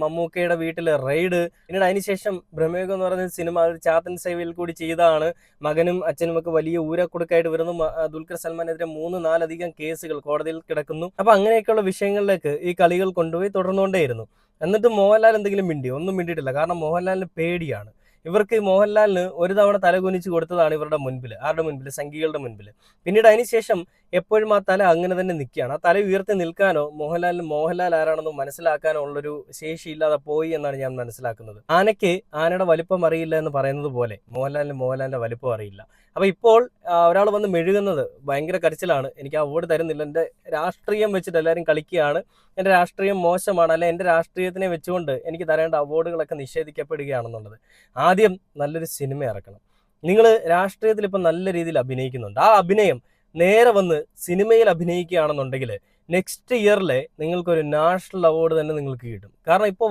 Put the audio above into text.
മമ്മൂക്കയുടെ വീട്ടിലെ റെയ്ഡ്, പിന്നീട് അതിനുശേഷം ബ്രഹ്മയുഗം എന്ന് പറയുന്ന സിനിമ ചാത്തൻ സേവയിൽ കൂടി ചെയ്തതാണ്. മകനും അച്ഛനും ഒക്കെ വലിയ ഊരക്കുടുക്കായിട്ട് വരുന്നു. ദുൽഖർ സൽമാനെതിരെ 3-4 കേസുകൾ കോടതിയിൽ കിടക്കുന്നു. അപ്പൊ അങ്ങനെയൊക്കെയുള്ള വിഷയങ്ങളിലേക്ക് ഈ കളികൾ കൊണ്ടുപോയി തുടർന്നുകൊണ്ടേയിരുന്നു. എന്നിട്ട് മോഹൻലാൽ എന്തെങ്കിലും മിണ്ടിയോ? ഒന്നും മിണ്ടിയിട്ടില്ല. കാരണം മോഹൻലാലിന് പേടിയാണ്. ഇവർക്ക് മോഹൻലാലിന് ഒരു തവണ തലകുനിച്ച് കൊടുത്തതാണ് ഇവരുടെ മുൻപിൽ. ആരുടെ മുൻപിൽ? സംഘികളുടെ മുൻപിൽ. പിന്നീട് അതിനുശേഷം എപ്പോഴും ആ തല അങ്ങനെ തന്നെ നിൽക്കുകയാണ്. ആ തല ഉയർത്തി നിൽക്കാനോ മോഹൻലാലിന് മോഹൻലാൽ ആരാണെന്ന് മനസ്സിലാക്കാനോ ഉള്ളൊരു ശേഷിയില്ലാതെ പോയി എന്നാണ് ഞാൻ മനസ്സിലാക്കുന്നത്. ആനയ്ക്ക് ആനയുടെ വലിപ്പം അറിയില്ല എന്ന് പറയുന്നത് പോലെ മോഹൻലാലിന് മോഹൻലാലിന്റെ വലിപ്പം അറിയില്ല. അപ്പൊ ഇപ്പോൾ ഒരാൾ വന്ന് മെഴുകുന്നത് ഭയങ്കര കരച്ചിലാണ്. എനിക്ക് അവാർഡ് തരുന്നില്ല, എൻ്റെ രാഷ്ട്രീയം വെച്ചിട്ട് എല്ലാവരും കളിക്കുകയാണ്, എൻ്റെ രാഷ്ട്രീയം മോശമാണ്, അല്ലെ എൻ്റെ രാഷ്ട്രീയത്തിനെ വെച്ചുകൊണ്ട് എനിക്ക് തരേണ്ട അവാർഡുകളൊക്കെ നിഷേധിക്കപ്പെടുകയാണെന്നുള്ളത്. ആദ്യം നല്ലൊരു സിനിമ ഇറക്കണം. നിങ്ങൾ രാഷ്ട്രീയത്തിൽ ഇപ്പം നല്ല രീതിയിൽ അഭിനയിക്കുന്നുണ്ട്. ആ അഭിനയം നേരെ വന്ന് സിനിമയിൽ അഭിനയിക്കുകയാണെന്നുണ്ടെങ്കിൽ നെക്സ്റ്റ് ഇയറിലെ നിങ്ങൾക്കൊരു നാഷണൽ അവാർഡ് തന്നെ നിങ്ങൾക്ക് കിട്ടും. കാരണം ഇപ്പോൾ